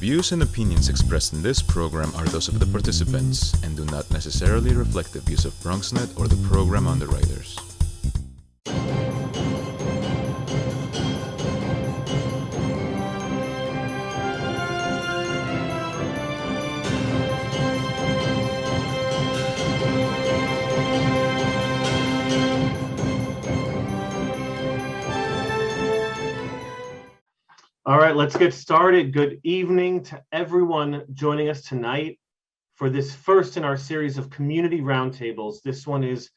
views and opinions expressed in this program are those of the participants and do not necessarily reflect the views of Bronxnet or the program underwriters. All right, let's get started. Good evening to everyone joining us tonight for this first in our series of community roundtables. This one is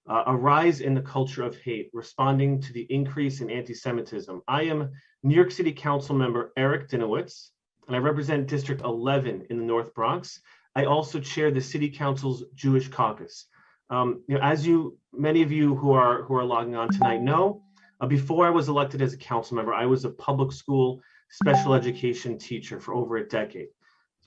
a rise in the culture of hate, responding to the increase in anti-Semitism. I am New York City Council member Eric Dinowitz, and I represent District 11 in the North Bronx. I also chair the City Council's Jewish Caucus. As many of you who are logging on tonight know, before I was elected as a council member, I was a public school special education teacher for over a decade.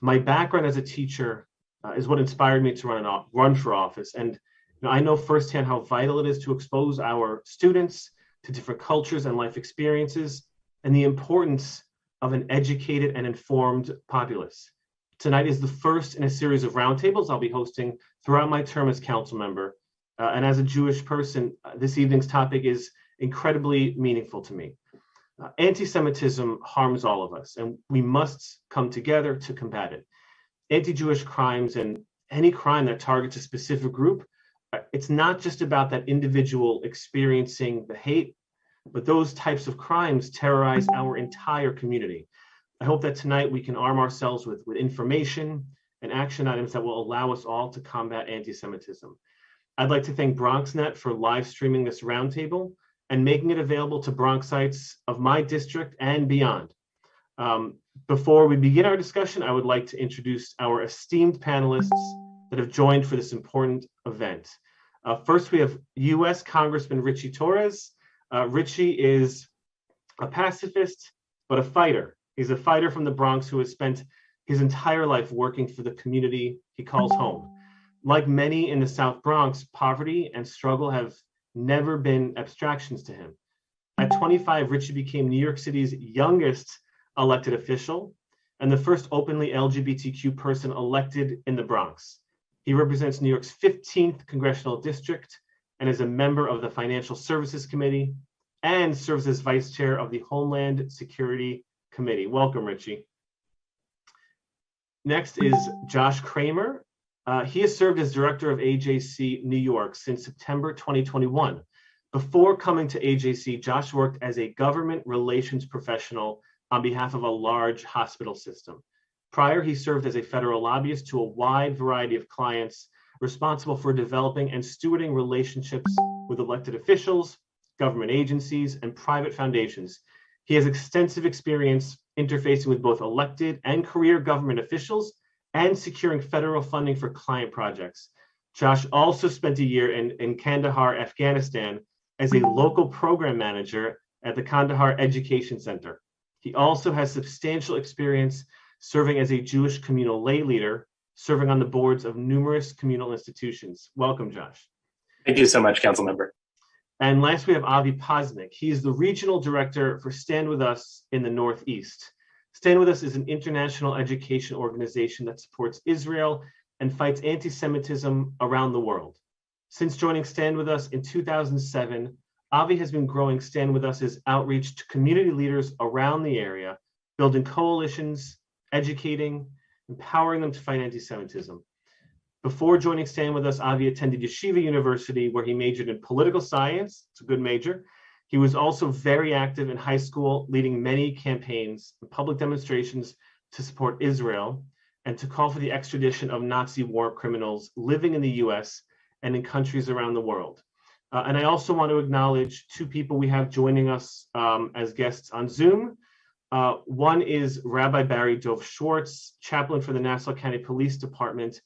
My background as a teacher is what inspired me to run for office. And I know firsthand how vital it is to expose our students to different cultures and life experiences, and the importance of an educated and informed populace. Tonight is the first in a series of roundtables I'll be hosting throughout my term as council member. And as a Jewish person, this evening's topic is incredibly meaningful to me. Anti-Semitism harms all of us, and we must come together to combat it. Anti-Jewish crimes and any crime that targets a specific group, it's not just about that individual experiencing the hate, but those types of crimes terrorize our entire community. I hope that tonight we can arm ourselves with information and action items that will allow us all to combat anti-Semitism. I'd like to thank BronxNet for live streaming this roundtable and making it available to Bronxites of my district and beyond. Before we begin our discussion, I would like to introduce our esteemed panelists that have joined for this important event. First, we have U.S. Congressman Richie Torres. Richie is a pacifist, but a fighter. He's a fighter from the Bronx who has spent his entire life working for the community he calls home. Like many in the South Bronx, poverty and struggle have never been abstractions to him. At 25, Richie became New York City's youngest elected official and the first openly LGBTQ person elected in the Bronx. He represents New York's 15th congressional district and is a member of the Financial Services Committee and serves as vice chair of the Homeland Security Committee. Welcome, Richie. Next is Josh Kramer. He has served as director of AJC New York since September 2021. Before coming to AJC, Josh worked as a government relations professional on behalf of a large hospital system. Prior, he served as a federal lobbyist to a wide variety of clients responsible for developing and stewarding relationships with elected officials, government agencies, and private foundations. He has extensive experience interfacing with both elected and career government officials and securing federal funding for client projects. Josh also spent a year in Kandahar, Afghanistan, as a local program manager at the Kandahar Education Center. He also has substantial experience serving as a Jewish communal lay leader, serving on the boards of numerous communal institutions. Welcome, Josh. Thank you so much, Council Member. And last, we have Avi Posnick. He is the regional director for Stand With Us in the Northeast. Stand With Us is an international education organization that supports Israel and fights anti-Semitism around the world. Since joining Stand With Us in 2007, Avi has been growing Stand With Us's outreach to community leaders around the area, building coalitions, educating, empowering them to fight anti-Semitism. Before joining Stand With Us, Avi attended Yeshiva University, where he majored in political science. It's a good major. He was also very active in high school, leading many campaigns and public demonstrations to support Israel and to call for the extradition of Nazi war criminals living in the US and in countries around the world. And I also want to acknowledge two people we have joining us as guests on Zoom. One is Rabbi Barry Dov Schwartz, chaplain for the Nassau County Police Department,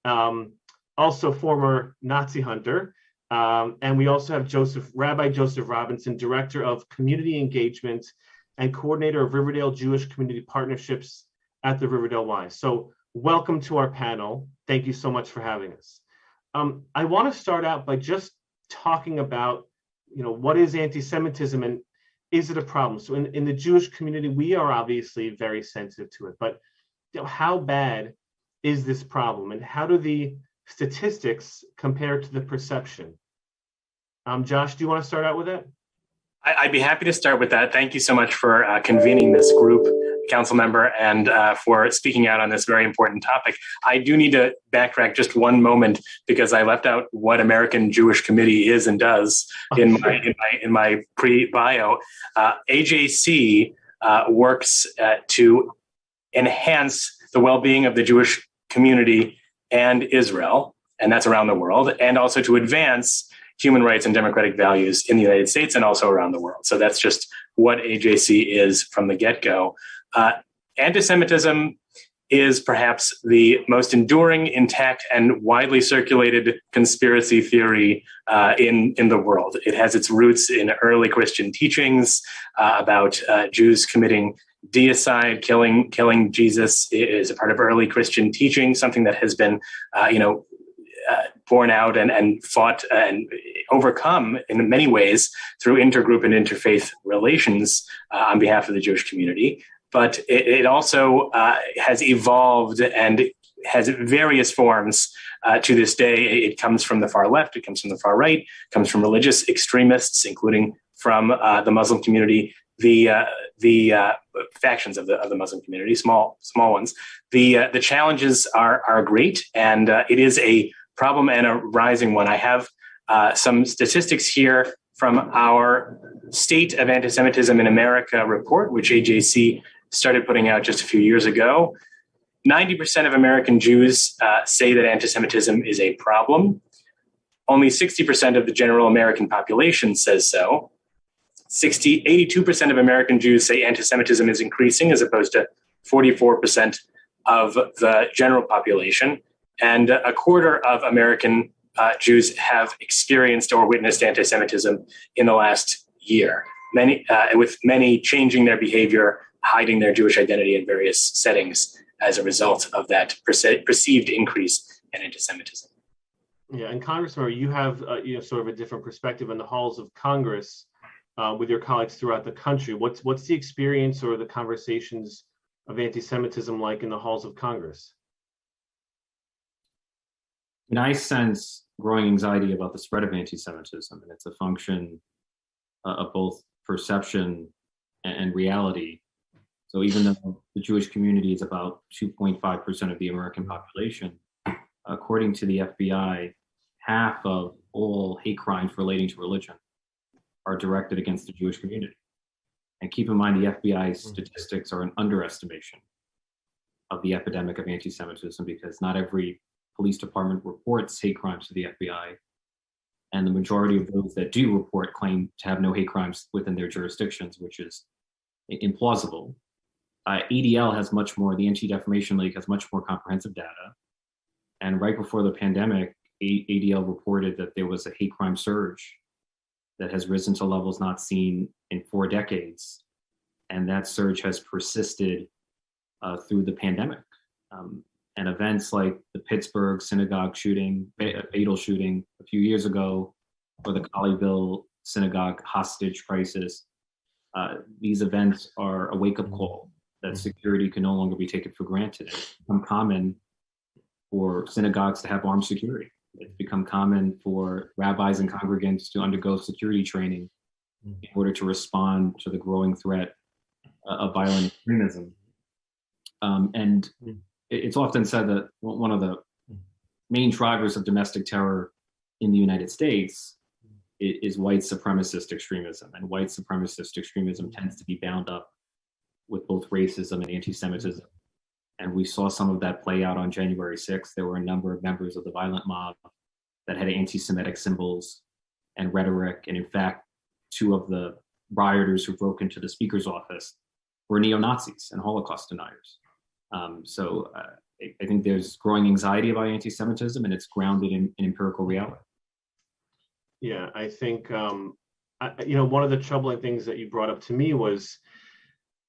also former Nazi hunter. And we also have Rabbi Joseph Robinson, Director of Community Engagement and Coordinator of Riverdale Jewish Community Partnerships at the Riverdale Y. So welcome to our panel. Thank you so much for having us. I want to start out by just talking about, what is anti-Semitism and is it a problem? So in the Jewish community, we are obviously very sensitive to it, but how bad is this problem, and how do the statistics compare to the perception? Josh, do you want to start out with that? I'd be happy to start with that. Thank you so much for convening this group, council member, and for speaking out on this very important topic. I do need to backtrack just one moment because I left out what American Jewish Committee is and does in my pre-bio. AJC works to enhance the well-being of the Jewish community and Israel, and that's around the world, and also to advance human rights and democratic values in the United States and also around the world. So that's just what AJC is from the get-go. Anti-Semitism is perhaps the most enduring, intact, and widely circulated conspiracy theory in the world. It has its roots in early Christian teachings about Jews committing deicide, killing Jesus. It is a part of early Christian teaching, something that has been, borne out and fought and overcome in many ways through intergroup and interfaith relations on behalf of the Jewish community. But it also has evolved and has various forms to this day. It comes from the far left, it comes from the far right, it comes from religious extremists, including from the Muslim community, the factions of the Muslim community, small ones. The challenges are great, and it is a problem and a rising one. I have some statistics here from our State of Anti-Semitism in America report, which AJC started putting out just a few years ago. 90% of American Jews say that anti-Semitism is a problem. Only 60% of the general American population says so. 82% of American Jews say anti-Semitism is increasing, as opposed to 44% of the general population. And a quarter of American Jews have experienced or witnessed anti-Semitism in the last year. With many changing their behavior, hiding their Jewish identity in various settings as a result of that perceived increase in anti-Semitism. Yeah, and Congressman, you have sort of a different perspective in the halls of Congress with your colleagues throughout the country. What's the experience or the conversations of anti-Semitism like in the halls of Congress? And I sense growing anxiety about the spread of anti-Semitism, and it's a function of both perception and reality. So even though the Jewish community is about 2.5% of the American population, according to the FBI, half of all hate crimes relating to religion are directed against the Jewish community. And keep in mind, the FBI's statistics are an underestimation of the epidemic of anti-Semitism, because not every police department reports hate crimes to the FBI. And the majority of those that do report claim to have no hate crimes within their jurisdictions, which is implausible. ADL has much more, the Anti-Defamation League has much more comprehensive data. And right before the pandemic, ADL reported that there was a hate crime surge that has risen to levels not seen in 4 decades. And that surge has persisted through the pandemic. And events like the Pittsburgh synagogue shooting, fatal shooting a few years ago, or the Colleyville synagogue hostage crisis, these events are a wake-up call that security can no longer be taken for granted. It's become common for synagogues to have armed security. It's become common for rabbis and congregants to undergo security training in order to respond to the growing threat of violent extremism. And it's often said that one of the main drivers of domestic terror in the United States is white supremacist extremism. And white supremacist extremism tends to be bound up with both racism and anti-Semitism. And we saw some of that play out on January 6th. There were a number of members of the violent mob that had anti-Semitic symbols and rhetoric. And in fact, 2 of the rioters who broke into the speaker's office were neo-Nazis and Holocaust deniers. So I think there's growing anxiety about anti-Semitism, and it's grounded in empirical reality. Yeah, I think, one of the troubling things that you brought up to me was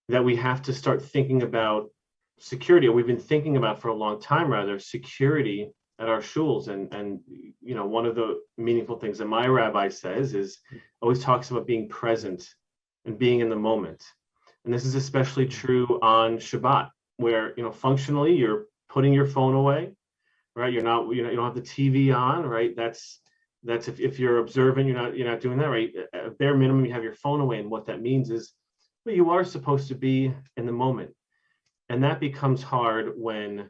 that we have to start thinking about security, or we've been thinking about for a long time, rather, security at our shuls. And one of the meaningful things that my rabbi says is, always talks about being present and being in the moment. And this is especially true on Shabbat, where, functionally you're putting your phone away, right? You don't have the TV on, right? That's if you're observant, you're not doing that, right? At bare minimum, you have your phone away, and what that means is, well, you are supposed to be in the moment, and that becomes hard when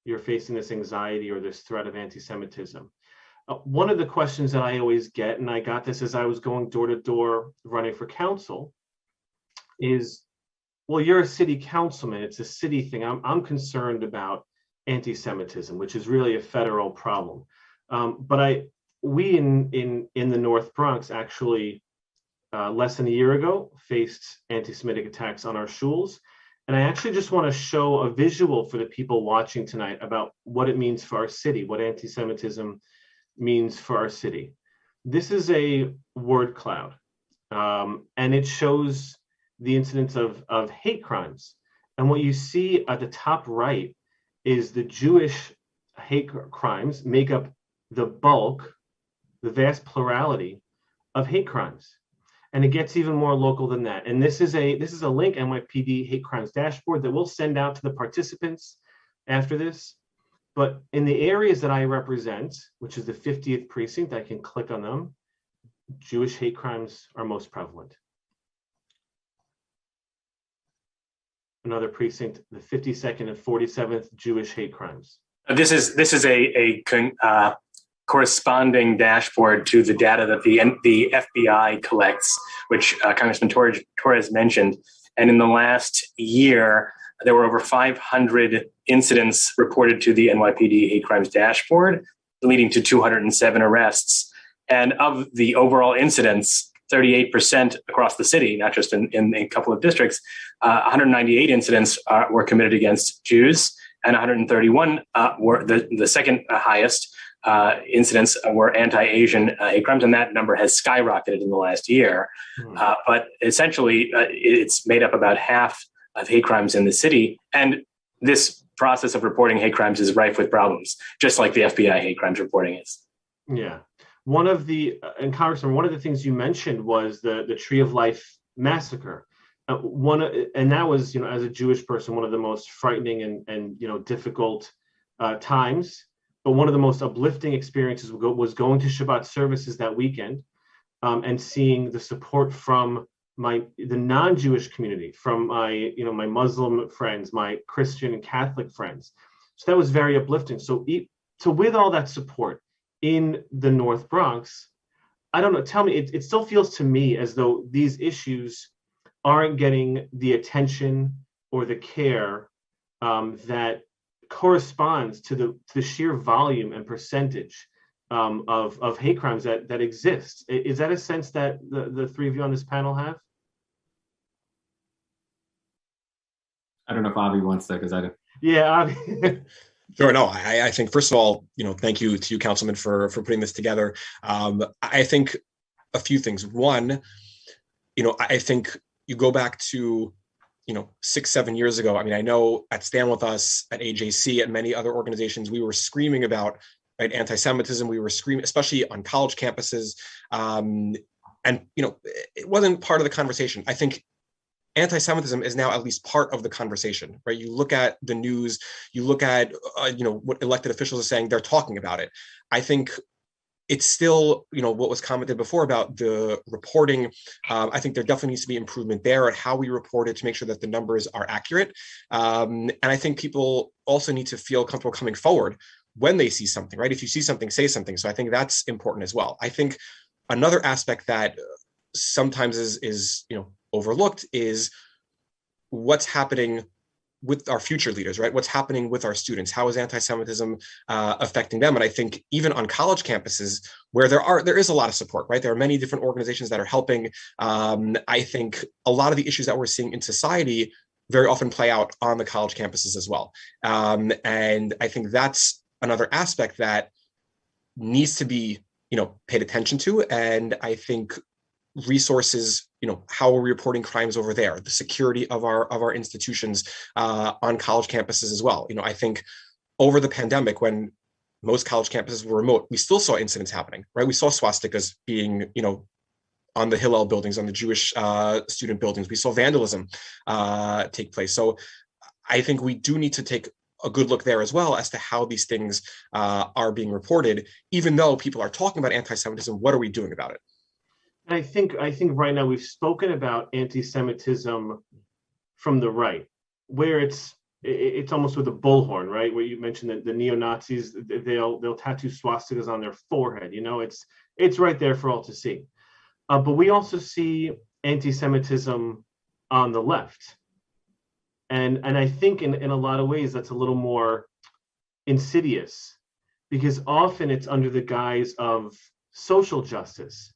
you're facing this anxiety or this threat of anti-Semitism. One of the questions that I always get, and I got this as I was going door to door running for council, is, well, you're a city councilman. It's a city thing. I'm concerned about anti-Semitism, which is really a federal problem. But we in the North Bronx actually less than a year ago faced anti-Semitic attacks on our schools. And I actually just want to show a visual for the people watching tonight about what it means for our city, what anti-Semitism means for our city. This is a word cloud, and it shows the incidence of hate crimes. And what you see at the top right is the Jewish hate crimes make up the bulk, the vast plurality of hate crimes. And it gets even more local than that. And this is a link, NYPD hate crimes dashboard, that we'll send out to the participants after this. But in the areas that I represent, which is the 50th precinct, I can click on them. Jewish hate crimes are most prevalent. Another precinct, the 52nd and 47th, Jewish hate crimes. This is a corresponding dashboard to the data that the FBI collects, which Congressman Torres mentioned. And in the last year, there were over 500 incidents reported to the NYPD hate crimes dashboard, leading to 207 arrests. And of the overall incidents, 38% across the city, not just in a couple of districts, 198 incidents were committed against Jews, and 131 were the second highest incidents were anti-Asian hate crimes, and that number has skyrocketed in the last year. But essentially, it's made up about half of hate crimes in the city, and this process of reporting hate crimes is rife with problems, just like the FBI hate crimes reporting is. Yeah. And Congressman, one of the things you mentioned was the Tree of Life massacre. And that was, as a Jewish person, one of the most frightening and difficult times. But one of the most uplifting experiences was going to Shabbat services that weekend and seeing the support from the non-Jewish community, from my Muslim friends, my Christian and Catholic friends. So that was very uplifting. So with all that support in the North Bronx, I don't know, tell me, it still feels to me as though these issues aren't getting the attention or the care that corresponds to the sheer volume and percentage of hate crimes that exist. Is that a sense that the three of you on this panel have? I don't know if Avi wants that, because I don't. Yeah, Avi. Sure. No, I think, first of all, thank you to you, Councilman, for putting this together. I think a few things. One, I think you go back to 6-7 years ago. I mean, I know at Stand With Us, at AJC, at many other organizations, we were screaming about anti-Semitism. We were screaming, especially on college campuses. And it wasn't part of the conversation. I think anti-Semitism is now at least part of the conversation, right? You look at the news, you look at what elected officials are saying, they're talking about it. I think it's still, what was commented before about the reporting. I think there definitely needs to be improvement there at how we report it to make sure that the numbers are accurate. And I think people also need to feel comfortable coming forward when they see something, right? If you see something, say something. So I think that's important as well. I think another aspect that sometimes is overlooked is what's happening with our future leaders, right? What's happening with our students? How is anti-Semitism affecting them? And I think even on college campuses where there is a lot of support, right? There are many different organizations that are helping. I think a lot of the issues that we're seeing in society very often play out on the college campuses as well. And I think that's another aspect that needs to be, paid attention to. And I think resources, how are we reporting crimes over there, the security of our institutions on college campuses as well. I think over the pandemic, when most college campuses were remote, we still saw incidents happening, right? We saw swastikas being, on the Hillel buildings, on the Jewish student buildings. We saw vandalism take place. So I think we do need to take a good look there as well as to how these things are being reported. Even though people are talking about anti-Semitism, what are we doing about it? And I think right now we've spoken about anti-Semitism from the right, where it's almost with a bullhorn, right? Where you mentioned that the neo-Nazis, they'll tattoo swastikas on their forehead. It's right there for all to see. But we also see anti-Semitism on the left. And I think in a lot of ways that's a little more insidious, because often it's under the guise of social justice.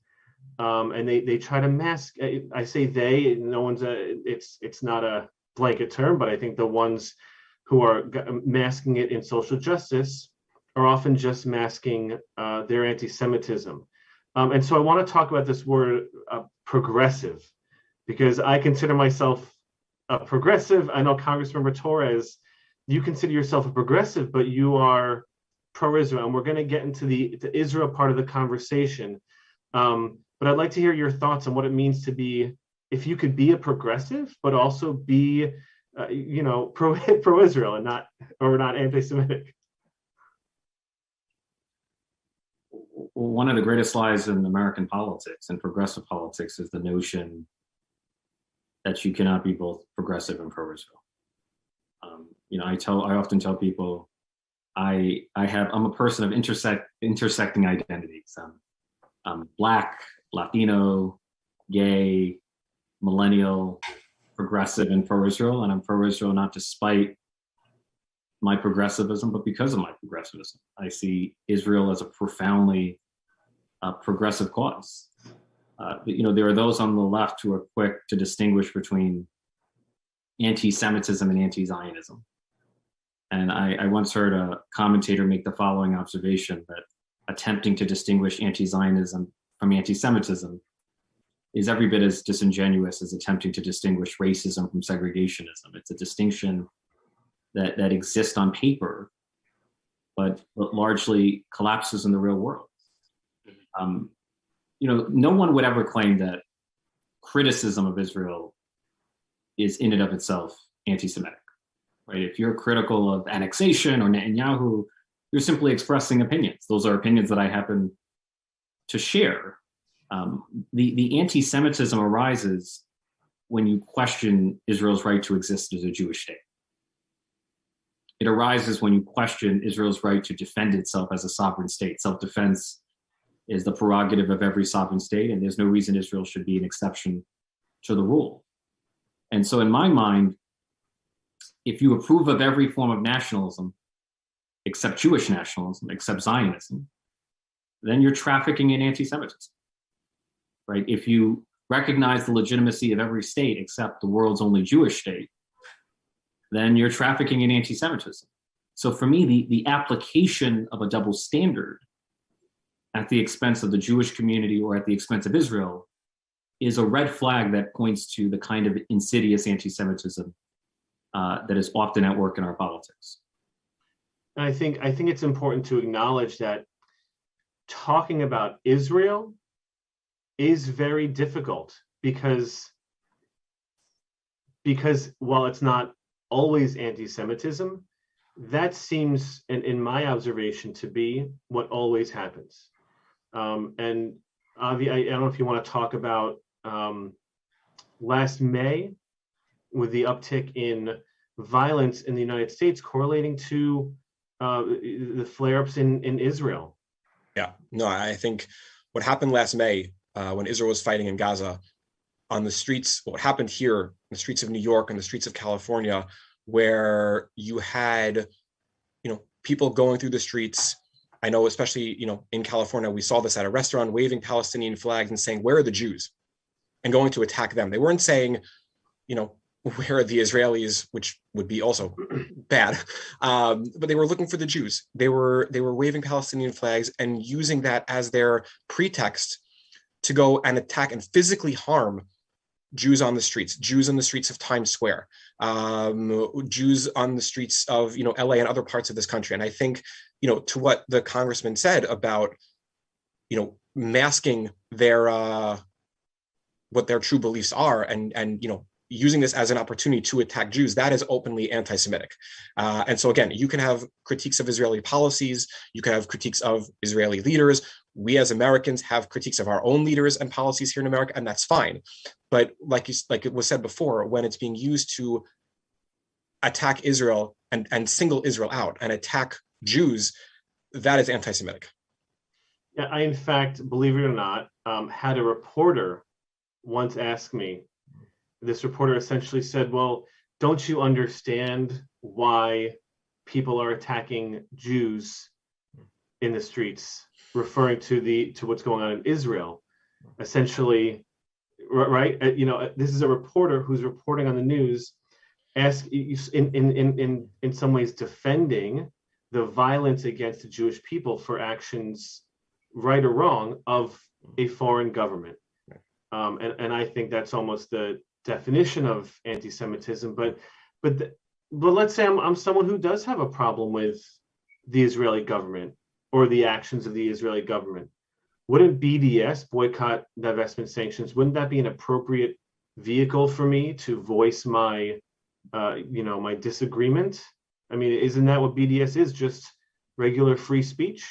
And they try to mask, I say they, no one's it's not a blanket term, but I think the ones who are masking it in social justice are often just masking their anti-Semitism. And so I want to talk about this word progressive, because I consider myself a progressive. I know Congressmember Torres, you consider yourself a progressive, but you are pro-Israel. And we're going to get into the Israel part of the conversation. But I'd like to hear your thoughts on what it means to be, if you could be a progressive, but also be, pro-Israel and not anti-Semitic. One of the greatest lies in American politics and progressive politics is the notion that you cannot be both progressive and pro-Israel. I often tell people, I'm a person of intersecting identities. I'm Black, Latino, gay, millennial, progressive, and pro-Israel. And I'm pro-Israel not despite my progressivism, but because of my progressivism. I see Israel as a profoundly progressive cause. There are those on the left who are quick to distinguish between anti-Semitism and anti-Zionism. And I once heard a commentator make the following observation, that attempting to distinguish anti-Zionism from anti-Semitism is every bit as disingenuous as attempting to distinguish racism from segregationism. It's a distinction that exists on paper, but largely collapses in the real world. No one would ever claim that criticism of Israel is in and of itself anti-Semitic, right? If you're critical of annexation or Netanyahu, you're simply expressing opinions. Those are opinions that I happen to share. The anti-Semitism arises when you question Israel's right to exist as a Jewish state. It arises when you question Israel's right to defend itself as a sovereign state. Self-defense is the prerogative of every sovereign state, and there's no reason Israel should be an exception to the rule. And so in my mind, if you approve of every form of nationalism, except Jewish nationalism, except Zionism, then you're trafficking in anti-Semitism, right? If you recognize the legitimacy of every state except the world's only Jewish state, then you're trafficking in anti-Semitism. So for me, the application of a double standard at the expense of the Jewish community or at the expense of Israel is a red flag that points to the kind of insidious anti-Semitism that is often at work in our politics. And I think it's important to acknowledge that talking about Israel is very difficult because while it's not always anti-Semitism, that seems, in my observation, to be what always happens. And Avi, I don't know if you want to talk about last May with the uptick in violence in the United States correlating to the flare-ups in Israel. Yeah, no, I think what happened last May when Israel was fighting in Gaza on the streets, what happened here in the streets of New York and the streets of California, where you had, people going through the streets. I know, especially, in California, we saw this at a restaurant, waving Palestinian flags and saying, "Where are the Jews?" and going to attack them. They weren't saying, where are the Israelis, which would be also bad. But they were looking for the Jews. They were waving Palestinian flags and using that as their pretext to go and attack and physically harm Jews on the streets of Times Square, Jews on the streets of, LA and other parts of this country. And I think, to what the congressman said about, masking their, what their true beliefs are and using this as an opportunity to attack Jews, that is openly anti-Semitic. And so again, you can have critiques of Israeli policies, you can have critiques of Israeli leaders. We as Americans have critiques of our own leaders and policies here in America, and that's fine. But like it was said before, when it's being used to attack Israel and single Israel out and attack Jews, that is anti-Semitic. Yeah, I, in fact, believe it or not, had a reporter once ask me, this reporter essentially said, well, don't you understand why people are attacking Jews in the streets, referring to what's going on in Israel? Essentially, right? This is a reporter who's reporting on the news, in some ways defending the violence against the Jewish people for actions, right or wrong, of a foreign government. And I think that's almost the definition of anti-Semitism. But let's say I'm someone who does have a problem with the Israeli government or the actions of the Israeli government. Wouldn't BDS, boycott, divestment, sanctions, wouldn't that be an appropriate vehicle for me to voice my my disagreement? I mean, isn't that what BDS is? Just regular free speech?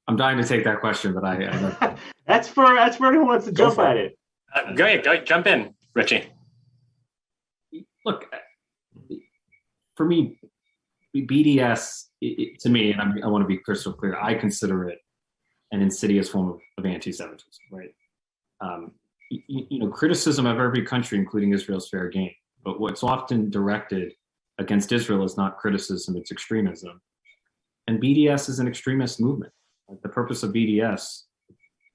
I'm dying to take that question, but I that's for anyone who wants to jump at it. Go ahead, jump in, Richie. Look, for me, BDS, to me, and I want to be crystal clear, I consider it an insidious form of anti-Semitism, right? Criticism of every country, including Israel, is fair game. But what's often directed against Israel is not criticism, it's extremism. And BDS is an extremist movement. The purpose of BDS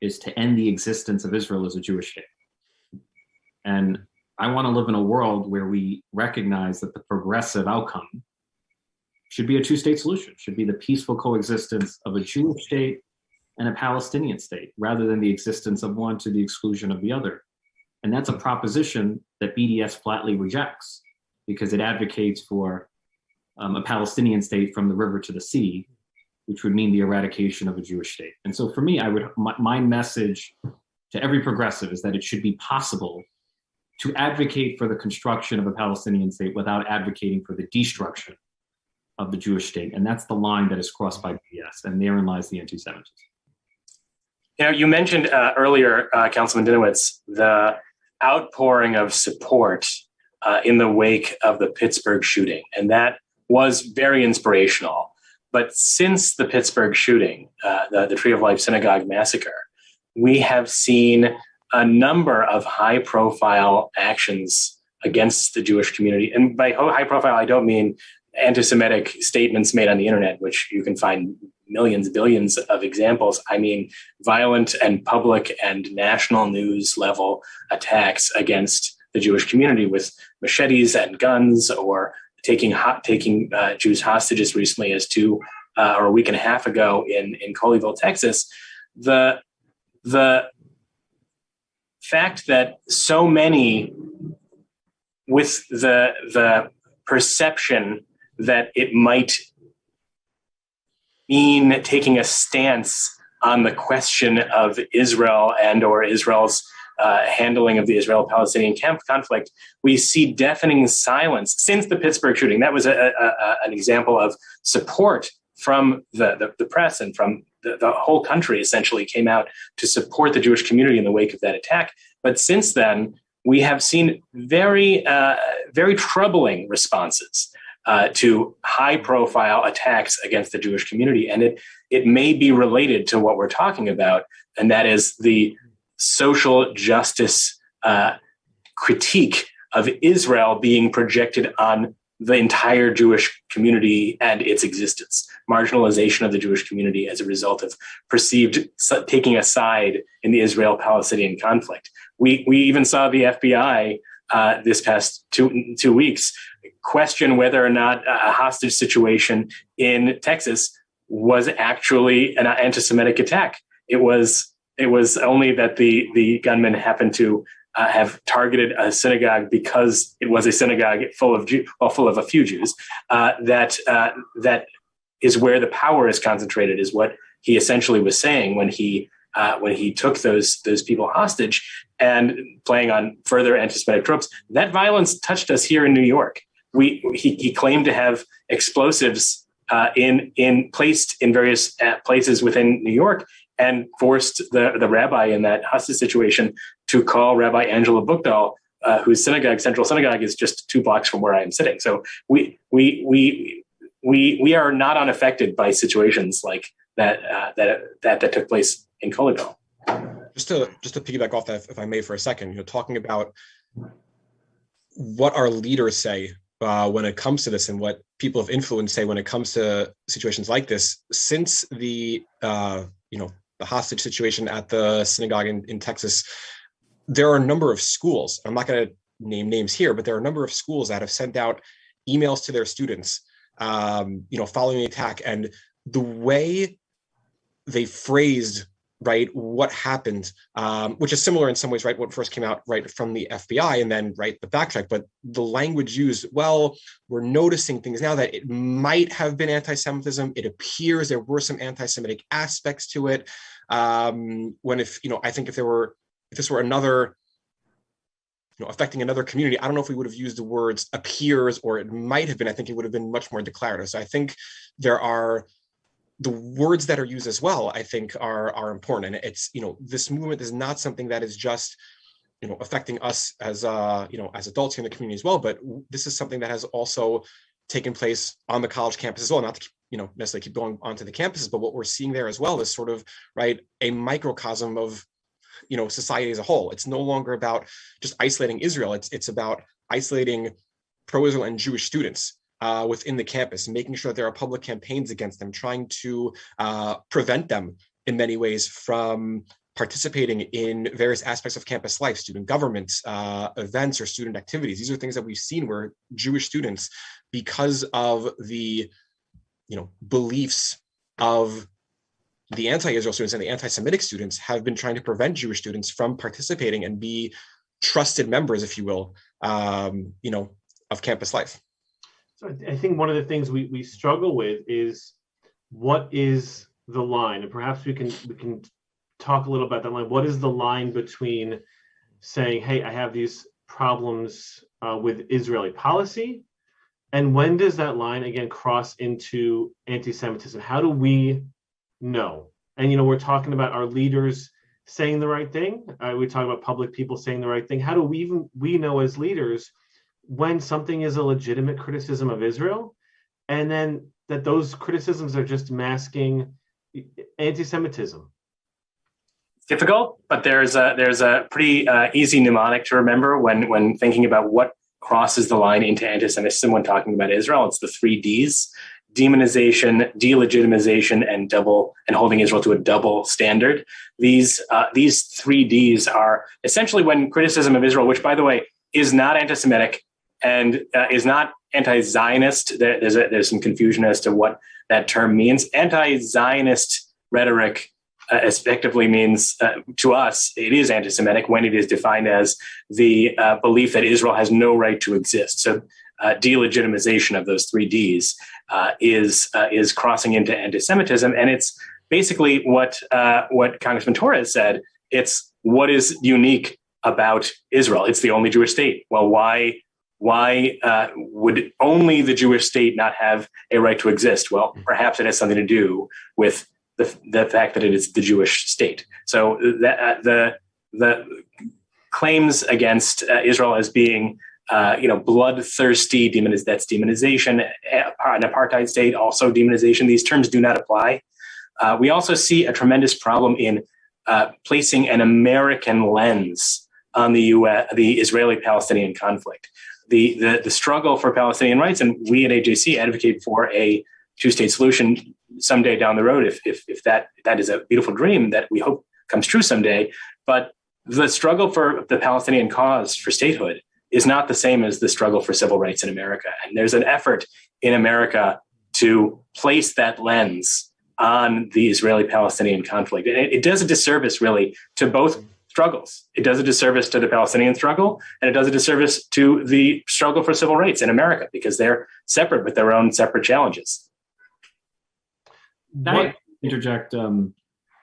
is to end the existence of Israel as a Jewish state. And I want to live in a world where we recognize that the progressive outcome should be a two-state solution, should be the peaceful coexistence of a Jewish state and a Palestinian state, rather than the existence of one to the exclusion of the other. And that's a proposition that BDS flatly rejects, because it advocates for a Palestinian state from the river to the sea, which would mean the eradication of a Jewish state. And so for me, my message to every progressive is that it should be possible to advocate for the construction of a Palestinian state without advocating for the destruction of the Jewish state. And that's the line that is crossed by BDS, and therein lies the anti-Semitism. You mentioned earlier, Councilman Dinowitz, the outpouring of support in the wake of the Pittsburgh shooting, and that was very inspirational. But since the Pittsburgh shooting, the Tree of Life Synagogue massacre, we have seen a number of high-profile actions against the Jewish community. And by high-profile, I don't mean anti-Semitic statements made on the internet, which you can find millions, billions of examples. I mean violent and public and national news level attacks against the Jewish community with machetes and guns, or taking Jews hostages recently, as or a week and a half ago in Colleyville, Texas. The fact that so many, with the perception that it might mean taking a stance on the question of Israel and or Israel's handling of the Israel-Palestinian conflict, we see deafening silence since the Pittsburgh shooting. That was an example of support from the press, and from the whole country essentially came out to support the Jewish community in the wake of that attack. But since then, we have seen very, very troubling responses to high-profile attacks against the Jewish community. And it may be related to what we're talking about, and that is the social justice critique of Israel being projected on the entire Jewish community and its existence, marginalization of the Jewish community as a result of perceived taking a side in the Israel-Palestinian conflict. We even saw the FBI this past two weeks question whether or not a hostage situation in Texas was actually an anti-Semitic attack. It was only that the gunman happened to have targeted a synagogue because it was a synagogue full of a few Jews. That is where the power is concentrated, is what he essentially was saying when he took those people hostage. and playing on further anti-Semitic tropes. That violence touched us here in New York. He claimed to have explosives placed in various places within New York, and forced the rabbi in that hostage situation to call Rabbi Angela Buchdahl, whose Central Synagogue, is just 2 blocks from where I am sitting. So we are not unaffected by situations like that took place in Colleyville. Just to piggyback off that, if I may, for a second, talking about what our leaders say when it comes to this, and what people of influence say when it comes to situations like this. Since the hostage situation at the synagogue in Texas, there are a number of schools. I'm not going to name names here, but there are a number of schools that have sent out emails to their students, following the attack, and the way they phrased what happened, which is similar in some ways, what first came out from the FBI, and then the backtrack. But the language used, well, we're noticing things now that it might have been anti-Semitism. It appears there were some anti-Semitic aspects to it. I think if this were another, affecting another community, I don't know if we would have used the words appears or it might have been. I think it would have been much more declarative. So I think the words that are used as well, I think are important. And it's, this movement is not something that is just, affecting us as, as adults here in the community as well, but this is something that has also taken place on the college campus as well, not to necessarily keep going onto the campuses, but what we're seeing there as well is sort of, a microcosm of, society as a whole. It's no longer about just isolating Israel. It's about isolating pro-Israel and Jewish students within the campus, making sure that there are public campaigns against them, trying to prevent them in many ways from participating in various aspects of campus life, student government, events, or student activities. These are things that we've seen where Jewish students, because of the beliefs of the anti-Israel students and the anti-Semitic students, have been trying to prevent Jewish students from participating and be trusted members, if you will, of campus life. So I think one of the things we struggle with is, what is the line? And perhaps we can talk a little about that line. What is the line between saying, hey, I have these problems with Israeli policy, and when does that line again cross into anti-Semitism? How do we know? And we're talking about our leaders saying the right thing. We talk about public people saying the right thing. How do we know as leaders when something is a legitimate criticism of Israel, and then that those criticisms are just masking anti-Semitism? It's difficult, but there's a pretty easy mnemonic to remember when thinking about what crosses the line into anti-Semitism when talking about Israel. It's the 3 Ds: demonization, delegitimization, and holding Israel to a double standard. These 3 Ds are essentially when criticism of Israel, which, by the way, is not anti-Semitic and is not anti-Zionist. There's some confusion as to what that term means. Anti-Zionist rhetoric effectively means, to us, it is anti-Semitic when it is defined as the belief that Israel has no right to exist. So delegitimization of those 3 Ds is crossing into anti-Semitism, and it's basically what Congressman Torres said. It's what is unique about Israel. It's the only Jewish state. Well, why would only the Jewish state not have a right to exist? Well, perhaps it has something to do with the fact that it is the Jewish state. So the claims against Israel as being bloodthirsty, that's demonization, an apartheid state, also demonization. These terms do not apply. We also see a tremendous problem in placing an American lens on the Israeli-Palestinian conflict. The struggle for Palestinian rights, and we at AJC advocate for a 2-state solution someday down the road, if that is a beautiful dream that we hope comes true someday. But the struggle for the Palestinian cause for statehood is not the same as the struggle for civil rights in America. And there's an effort in America to place that lens on the Israeli-Palestinian conflict. And it does a disservice, really, to both struggles. It does a disservice to the Palestinian struggle, and it does a disservice to the struggle for civil rights in America, because they're separate with their own separate challenges. Can I interject?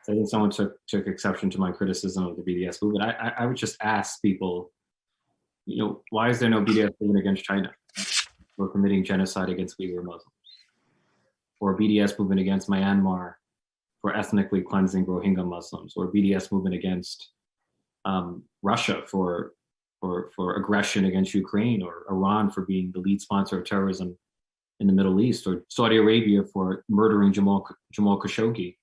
So I think someone took exception to my criticism of the BDS movement. I would just ask people, why is there no BDS movement against China for committing genocide against Uyghur Muslims, or a BDS movement against Myanmar for ethnically cleansing Rohingya Muslims, or a BDS movement against Russia for aggression against Ukraine, or Iran for being the lead sponsor of terrorism in the Middle East, or Saudi Arabia for murdering Jamal Khashoggi.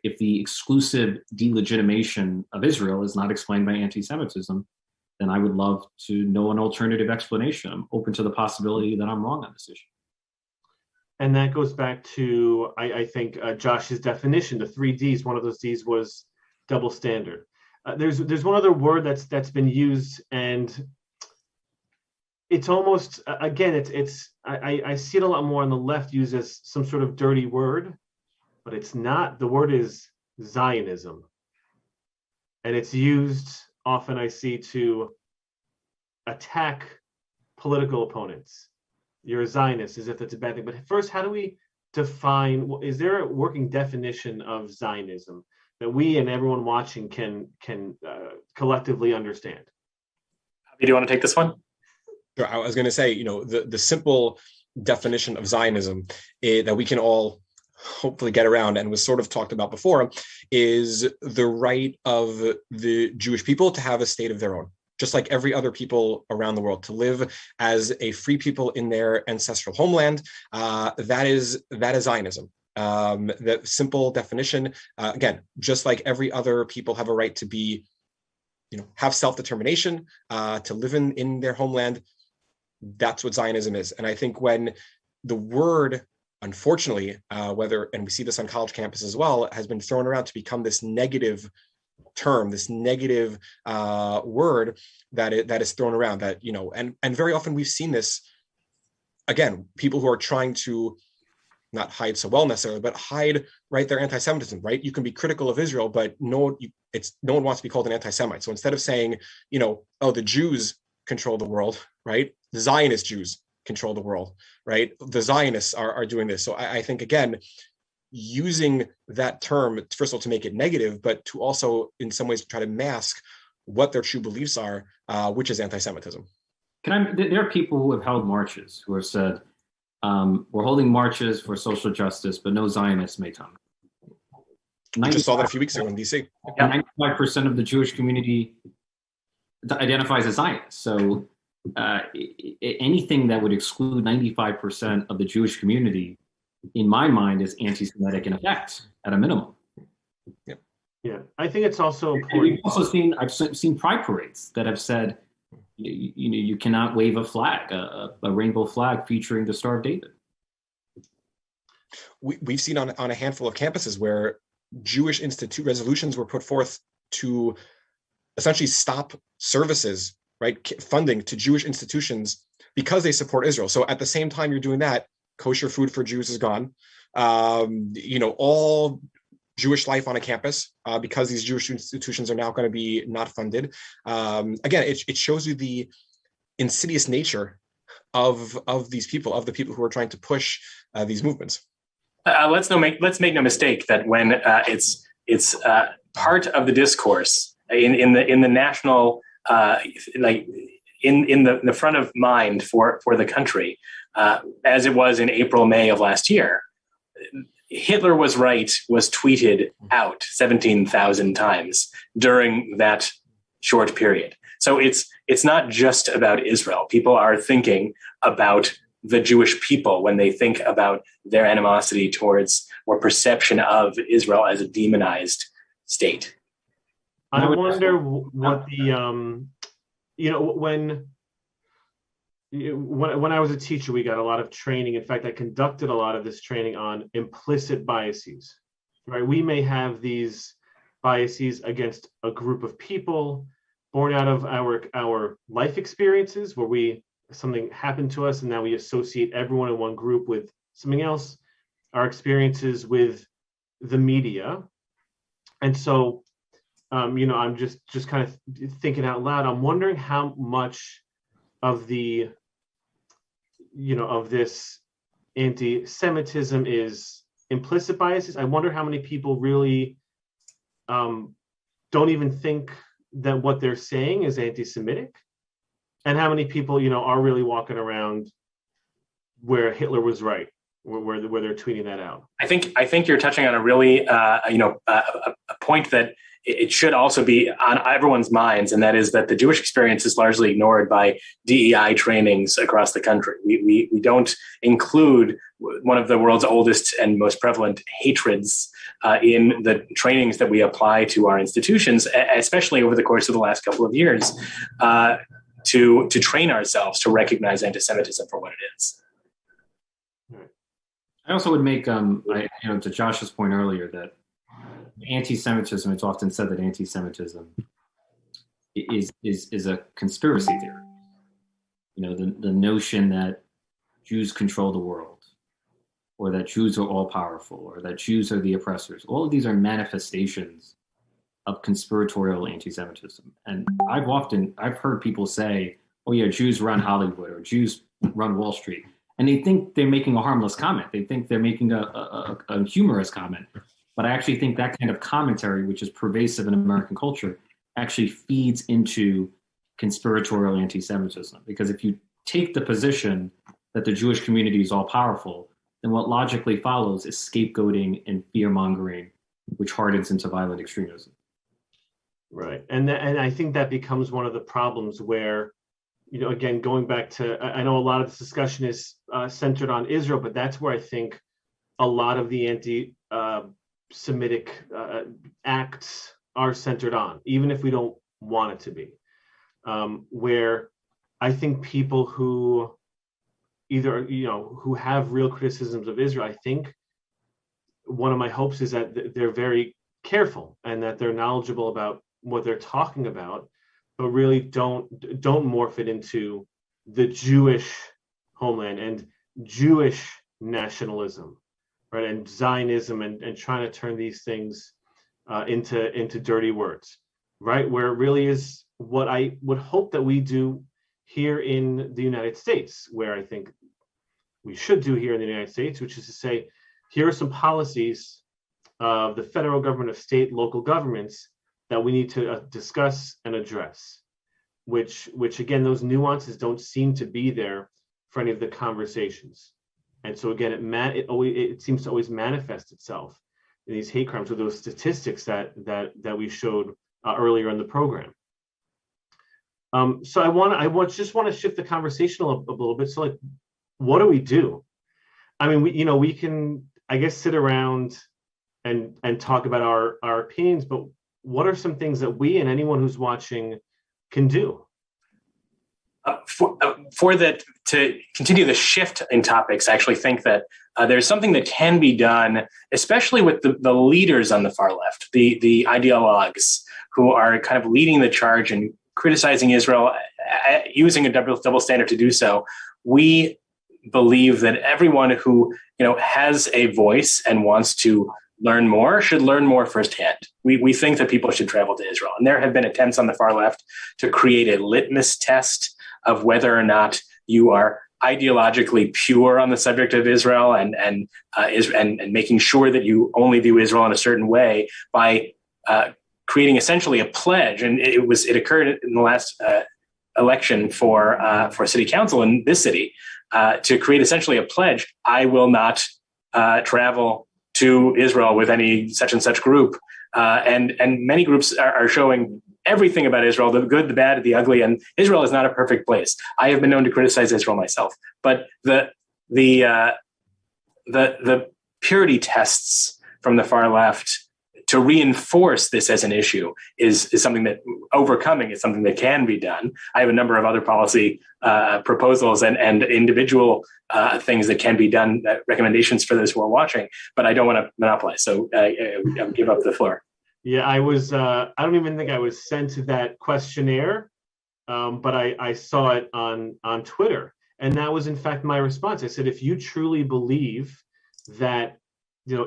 If the exclusive delegitimation of Israel is not explained by anti-Semitism, then I would love to know an alternative explanation. I'm open to the possibility that I'm wrong on this issue. And that goes back to, I think, Josh's definition, the 3 Ds. One of those Ds was double standard. There's one other word that's been used, and it's almost, again, I see it a lot more on the left used as some sort of dirty word, but it's not. The word is Zionism. And it's used often, I see, to attack political opponents. You're a Zionist, as if that's a bad thing. But first, how do we define, is there a working definition of Zionism that we and everyone watching can collectively understand? Do you want to take this one? Sure. I was going to say, the simple definition of Zionism that we can all hopefully get around, and was sort of talked about before, is the right of the Jewish people to have a state of their own, just like every other people around the world, to live as a free people in their ancestral homeland. That is Zionism. The simple definition, again, just like every other people have a right to be, have self-determination, to live in their homeland. That's what Zionism is. And I think when the word, unfortunately, and we see this on college campuses as well, has been thrown around to become this negative term, this negative word that is thrown around, that, and very often we've seen this, again, people who are trying to not hide so well necessarily, but hide, right, their anti-Semitism, right? You can be critical of Israel, but no one wants to be called an anti-Semite. So instead of saying, the Jews control the world, right? The Zionist Jews control the world, right? The Zionists are doing this. So I think, again, using that term, first of all, to make it negative, but to also in some ways try to mask what their true beliefs are, which is anti-Semitism. There are people who have held marches who have said, we're holding marches for social justice, but no Zionists may come. We just saw that a few weeks ago in DC. 95% of the Jewish community identifies as Zionist. So anything that would exclude 95% of the Jewish community, in my mind, is anti-Semitic in effect, at a minimum. Yeah, I think it's also important. I've seen pride parades that have said, you cannot wave a flag, a rainbow flag featuring the Star of David. We've seen on a handful of campuses where Jewish institute resolutions were put forth to essentially stop services, right, funding to Jewish institutions because they support Israel. So at the same time you're doing that, kosher food for Jews is gone. All Jewish life on a campus, because these Jewish institutions are now going to be not funded. Again, it shows you the insidious nature of these people, of the people who are trying to push these movements. Let's make no mistake that when it's part of the discourse in the national, in the front of mind for the country, as it was in April, May of last year. Hitler was right was tweeted out 17,000 times during that short period. So it's not just about Israel. People are thinking about the Jewish people when they think about their animosity towards or perception of Israel as a demonized state. I wonder what the when I was a teacher, we got a lot of training. In fact, I conducted a lot of this training on implicit biases, right? We may have these biases against a group of people born out of our life experiences, where something happened to us and now we associate everyone in one group with something else, our experiences with the media. And so, I'm just kind of thinking out loud. I'm wondering how much of of this anti-Semitism is implicit biases. I wonder how many people really don't even think that what they're saying is anti-Semitic, and how many people, are really walking around where Hitler was right, where they're tweeting that out. I think you're touching on a really a point that it should also be on everyone's minds, and that is that the Jewish experience is largely ignored by DEI trainings across the country. We don't include one of the world's oldest and most prevalent hatreds in the trainings that we apply to our institutions, especially over the course of the last couple of years, to train ourselves to recognize anti-Semitism for what it is. I also would make, to Josh's point earlier, that anti-Semitism, it's often said that anti-Semitism is a conspiracy theory. The notion that Jews control the world, or that Jews are all powerful, or that Jews are the oppressors. All of these are manifestations of conspiratorial anti-Semitism. And I've heard people say, oh yeah, Jews run Hollywood, or Jews run Wall Street. And they think they're making a harmless comment. They think they're making a humorous comment. But I actually think that kind of commentary, which is pervasive in American culture, actually feeds into conspiratorial anti-Semitism. Because if you take the position that the Jewish community is all powerful, then what logically follows is scapegoating and fear-mongering, which hardens into violent extremism. Right. And I think that becomes one of the problems where, again, going back to, I know a lot of this discussion is centered on Israel, but that's where I think a lot of the anti-Semitic acts are centered on, even if we don't want it to be, where I think people who either, who have real criticisms of Israel, I think one of my hopes is that they're very careful and that they're knowledgeable about what they're talking about, but really don't morph it into the Jewish homeland and Jewish nationalism, right? And Zionism and trying to turn these things into dirty words, right? Where it really is what I would hope that we do here in the United States, where I think we should do here in the United States, which is to say, here are some policies of the federal government, of state, local governments that we need to discuss and address, which again, those nuances don't seem to be there for any of the conversations. And so again, it seems to always manifest itself in these hate crimes with those statistics that we showed earlier in the program. So I just want to shift the conversation a little bit. So what do we do? I mean, we can, I guess, sit around and talk about our opinions, but what are some things that we and anyone who's watching can do? To continue the shift in topics, I actually think that there's something that can be done, especially with the leaders on the far left, the ideologues who are kind of leading the charge and criticizing Israel, using a double standard to do so. We believe that everyone who has a voice and wants to learn more should learn more firsthand. We think that people should travel to Israel, and there have been attempts on the far left to create a litmus test of whether or not you are ideologically pure on the subject of Israel and making sure that you only view Israel in a certain way by creating essentially a pledge. And it occurred in the last election for city council in this city to create essentially a pledge. I will not travel to Israel with any such and such group. And many groups are showing everything about Israel, the good, the bad, the ugly, and Israel is not a perfect place. I have been known to criticize Israel myself, but the purity tests from the far left to reinforce this as an issue is something that overcoming is something that can be done. I have a number of other policy proposals and individual things that can be done, recommendations for those who are watching, but I don't want to monopolize. So I'll give up the floor. Yeah, I don't even think I was sent that questionnaire, but I saw it on Twitter. And that was in fact my response. I said, if you truly believe that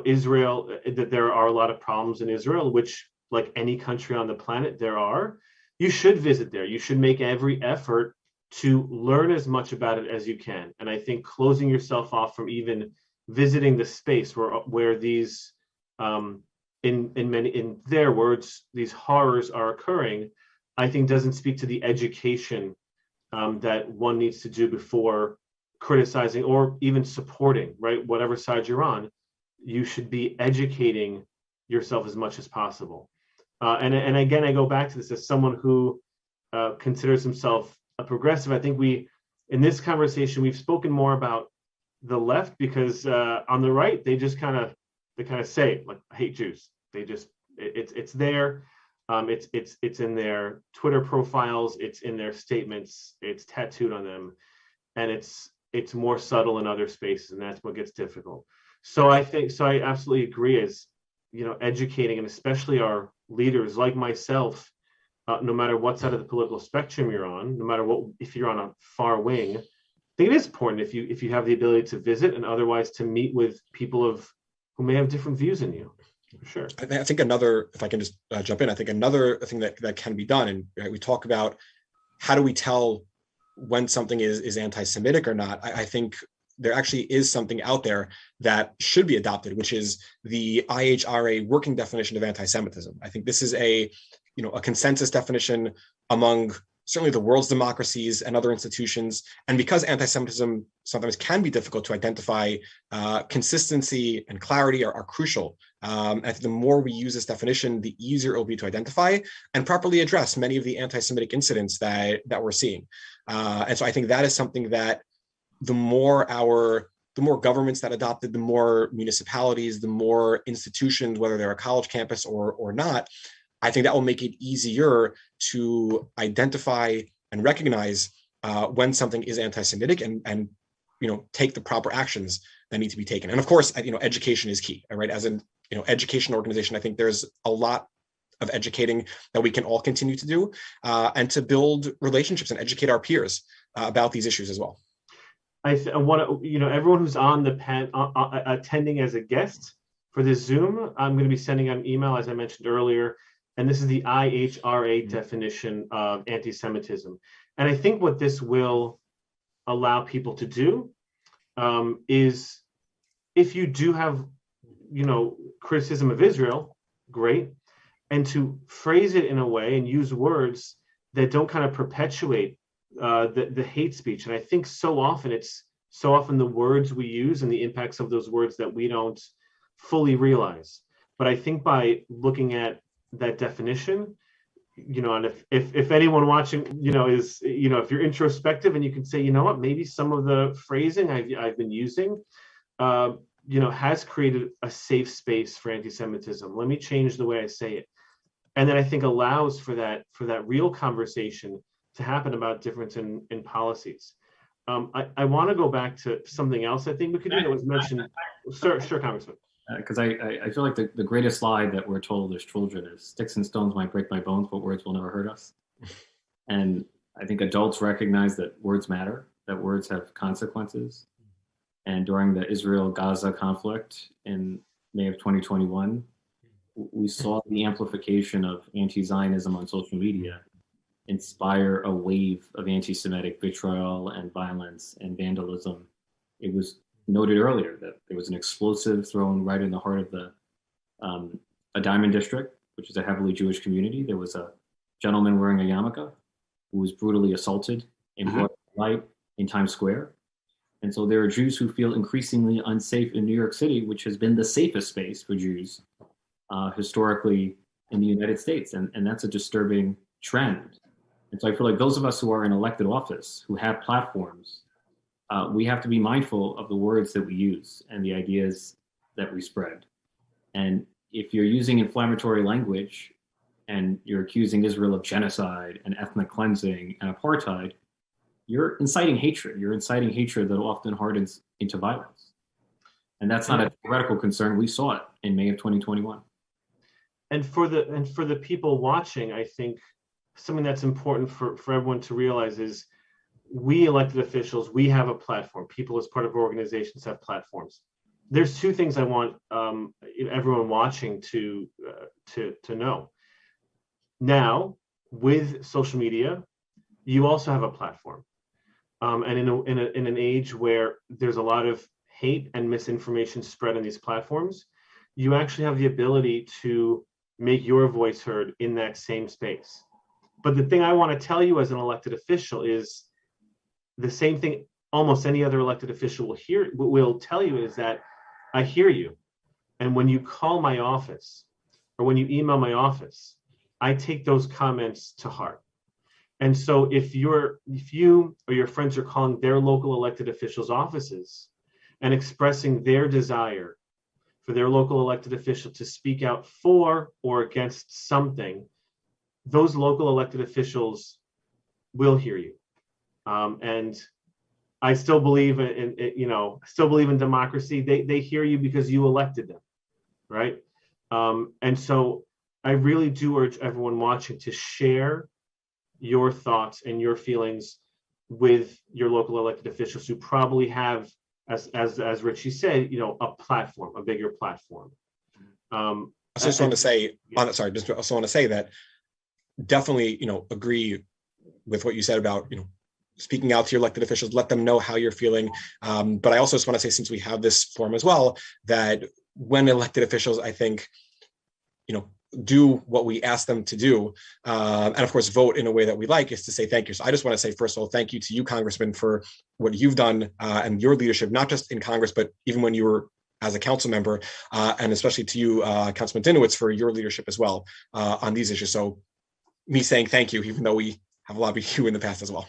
Israel, that there are a lot of problems in Israel, which like any country on the planet there are, you should visit there. You should make every effort to learn as much about it as you can. And I think closing yourself off from even visiting the space where these, in their words, these horrors are occurring, I think doesn't speak to the education that one needs to do before criticizing or even supporting, right? Whatever side you're on, you should be educating yourself as much as possible. And again, I go back to this as someone who considers himself a progressive. I think in this conversation, we've spoken more about the left because on the right, they kind of say, like, I hate Jews. It's there. It's in their Twitter profiles. It's in their statements. It's tattooed on them, and it's more subtle in other spaces, and that's what gets difficult. So I absolutely agree. As educating, and especially our leaders like myself, no matter what side of the political spectrum you're on, no matter if you're on a far wing, I think it is important if you have the ability to visit and otherwise to meet with people who may have different views than you. For sure. I think if I can just jump in, I think another thing that can be done, and we talk about how do we tell when something is anti-Semitic or not. I think there actually is something out there that should be adopted, which is the IHRA working definition of anti-Semitism. I think this is a consensus definition among certainly the world's democracies and other institutions. And because anti-Semitism sometimes can be difficult to identify, consistency and clarity are crucial. I think the more we use this definition, the easier it will be to identify and properly address many of the anti-Semitic incidents that we're seeing. And so I think that is something that the more governments that adopted, the more municipalities, the more institutions, whether they're a college campus or not, I think that will make it easier to identify and recognize when something is anti-Semitic and take the proper actions that need to be taken. And of course, education is key, right? As an education organization, I think there's a lot of educating that we can all continue to do and to build relationships and educate our peers about these issues as well. I want to, everyone who's on the attending as a guest for this Zoom, I'm going to be sending out an email, as I mentioned earlier. And this is the IHRA definition of anti-Semitism. And I think what this will allow people to do is, if you do have, criticism of Israel, great, and to phrase it in a way and use words that don't kind of perpetuate the hate speech. And I think so often the words we use and the impacts of those words that we don't fully realize. But I think by looking at that definition, and if anyone watching, is, if you're introspective and you can say, what, maybe some of the phrasing I've been using, has created a safe space for anti-Semitism. Let me change the way I say it. And then I think allows for that real conversation to happen about difference in policies. I want to go back to something else I think we could do that was mentioned. Sure, Congressman. Because I feel like the greatest lie that we're told as children is sticks and stones might break my bones, but words will never hurt us. And I think adults recognize that words matter, that words have consequences. And during the Israel-Gaza conflict in May of 2021, we saw the amplification of anti-Zionism on social media inspire a wave of anti-Semitic vitriol and violence and vandalism. It was noted earlier that there was an explosive thrown right in the heart of a diamond district, which is a heavily Jewish community. There was a gentleman wearing a yarmulke who was brutally assaulted in broad light in Times Square. And so there are Jews who feel increasingly unsafe in New York City, which has been the safest space for Jews historically in the United States. And that's a disturbing trend. And so I feel like those of us who are in elected office, who have platforms, we have to be mindful of the words that we use and the ideas that we spread. And if you're using inflammatory language and you're accusing Israel of genocide and ethnic cleansing and apartheid, you're inciting hatred. You're inciting hatred that often hardens into violence. And that's not a theoretical concern. We saw it in May of 2021. And for the people watching, I think something that's important for everyone to realize is we elected officials, we have a platform. People as part of organizations have platforms. There's two things I want everyone watching to know. Now, with social media, you also have a platform. And in an age where there's a lot of hate and misinformation spread on these platforms, you actually have the ability to make your voice heard in that same space. But the thing I want to tell you as an elected official is the same thing almost any other elected official will tell you, is that I hear you. And when you call my office or when you email my office, I take those comments to heart. And so if you or your friends are calling their local elected officials' offices and expressing their desire for their local elected official to speak out for or against something, those local elected officials will hear you. And I still believe in democracy. They hear you because you elected them, right? And so I really do urge everyone watching to share your thoughts and your feelings with your local elected officials who probably have, as Richie said, a platform, a bigger platform. I just want to say, also want to say that definitely, agree with what you said about, speaking out to your elected officials, let them know how you're feeling. But I also just want to say, since we have this forum as well, that when elected officials, I think, do what we ask them to do, and of course vote in a way that we like, is to say thank you. So I just want to say, first of all, thank you to you, Congressman, for what you've done and your leadership, not just in Congress, but even when you were as a council member, and especially to you, Councilman Dinowitz, for your leadership as well on these issues. So me saying thank you, even though we have lobbied you in the past as well.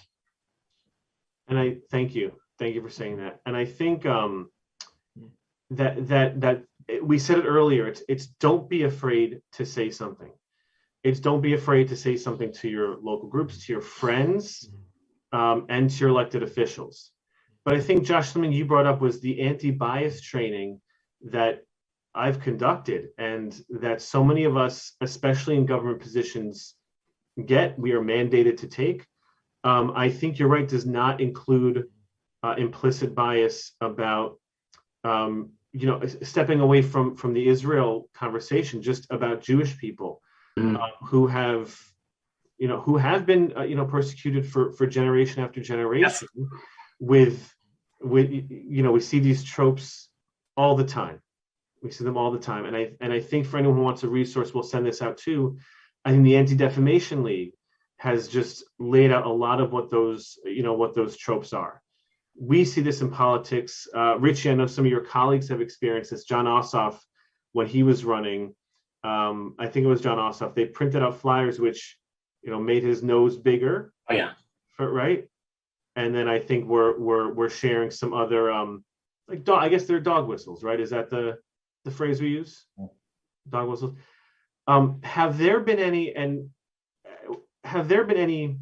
And I thank you for saying that. And I think that we said it earlier. It's don't be afraid to say something. It's don't be afraid to say something to your local groups, to your friends, and to your elected officials. But I think, Josh, something you brought up was the anti-bias training that I've conducted, and that so many of us, especially in government positions, we are mandated to take. I think you're right, does not include implicit bias about stepping away from the Israel conversation, just about Jewish people who have been persecuted for generation after generation. Yes. With we see these tropes all the time. We see them all the time, and I think for anyone who wants a resource, we'll send this out too. I think the Anti-Defamation League has just laid out a lot of what those tropes are. We see this in politics. Richie, I know some of your colleagues have experienced this. John Ossoff, when he was running, I think it was John Ossoff, they printed out flyers which, made his nose bigger. Oh yeah. Right. And then I think we're sharing some other I guess they're dog whistles, right? Is that the phrase we use? Dog whistles. Have there been any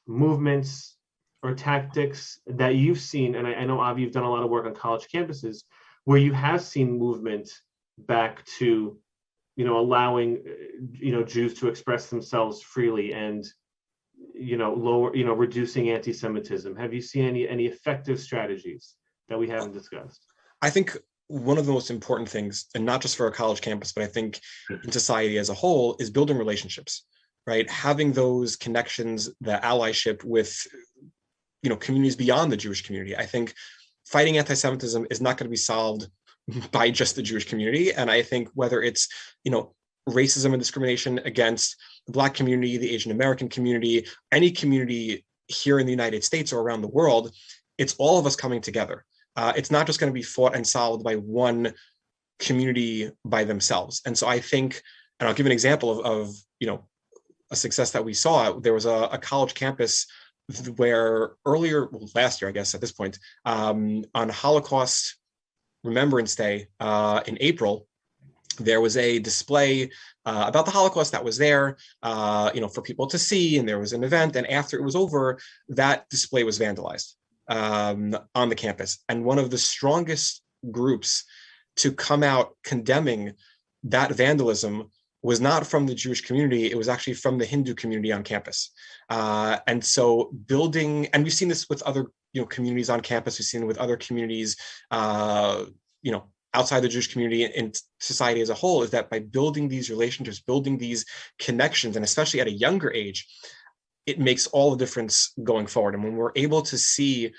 movements or tactics that you've seen, and I know, Avi, you've done a lot of work on college campuses, where you have seen movement back to, allowing, Jews to express themselves freely and, reducing anti-Semitism? Have you seen any effective strategies that we haven't discussed? I think one of the most important things, and not just for a college campus, but I think in society as a whole, is building relationships, right? Having those connections, the allyship with, communities beyond the Jewish community. I think fighting anti-Semitism is not going to be solved by just the Jewish community. And I think whether it's, racism and discrimination against the Black community, the Asian American community, any community here in the United States or around the world, it's all of us coming together. It's not just going to be fought and solved by one community by themselves. And so I think, and I'll give an example of a success that we saw. There was a college campus where last year, I guess at this point, on Holocaust Remembrance Day in April, there was a display about the Holocaust that was there, for people to see, and there was an event. And after it was over, that display was vandalized on the campus. And one of the strongest groups to come out condemning that vandalism was not from the Jewish community. It was actually from the Hindu community on campus. And so building, and we've seen this with other, communities on campus. We've seen it with other communities, outside the Jewish community and society as a whole, is that by building these relationships, building these connections, and especially at a younger age, it makes all the difference going forward. And when we're able to see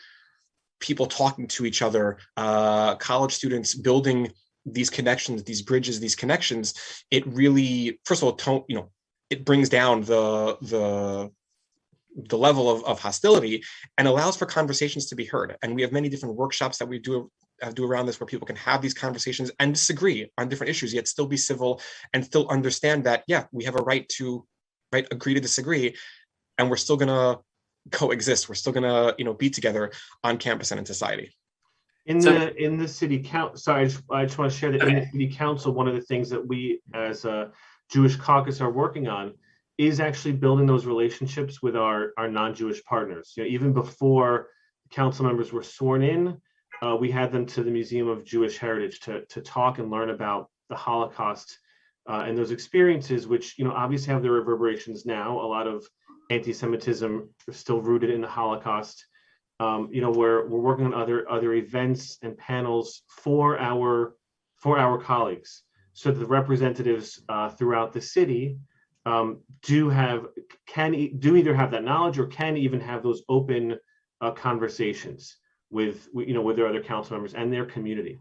people talking to each other, college students building these connections, these bridges, these connections, it really, first of all, it brings down the level of hostility and allows for conversations to be heard. And we have many different workshops that we do around this, where people can have these conversations and disagree on different issues, yet still be civil and still understand that, yeah, we have a right to agree to disagree, and we're still gonna coexist. We're still gonna, be together on campus and in society. In the city council, sorry, I just want to share that in the city council, one of the things that we as a Jewish caucus are working on is actually building those relationships with our non-Jewish partners. Even before council members were sworn in, we had them to the Museum of Jewish Heritage to talk and learn about the Holocaust and those experiences, which obviously have their reverberations now. A lot of anti-Semitism is still rooted in the Holocaust. We're working on other events and panels for our colleagues, so that the representatives throughout the city do either have that knowledge or can even have those open conversations with their other council members and their community.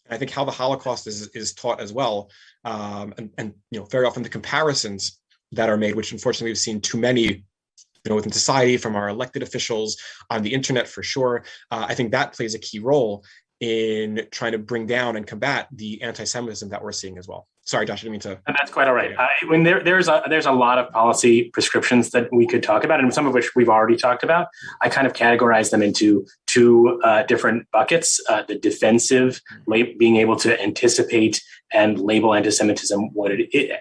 I think how the Holocaust is taught as well, and very often the comparisons that are made, which unfortunately we've seen too many, within society, from our elected officials, on the internet for sure. I think that plays a key role in trying to bring down and combat the anti-Semitism that we're seeing as well. Sorry, Josh, I didn't mean to. And that's quite all right. There's a lot of policy prescriptions that we could talk about, and some of which we've already talked about. I kind of categorize them into two different buckets: the defensive, being able to anticipate and label anti-Semitism what it is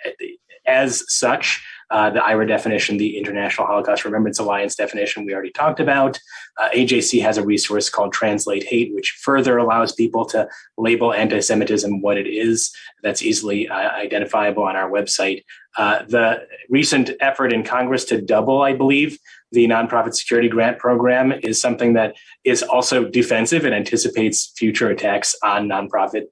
as such. The IHRA definition, the International Holocaust Remembrance Alliance definition, we already talked about. AJC has a resource called Translate Hate, which further allows people to label anti-Semitism what it is. That's easily identifiable on our website. The recent effort in Congress to double, I believe, the nonprofit security grant program is something that is also defensive. It anticipates future attacks on nonprofit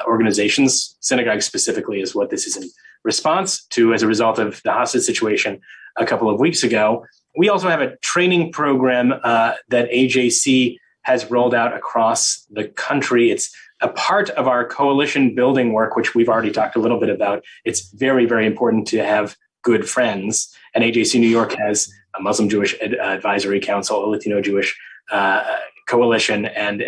organizations. Synagogues specifically is what this is in response to as a result of the hostage situation a couple of weeks ago. We also have a training program that AJC has rolled out across the country. It's a part of our coalition building work, which we've already talked a little bit about. It's very, very important to have good friends. And AJC New York has a Muslim Jewish Advisory Council, a Latino Jewish coalition, and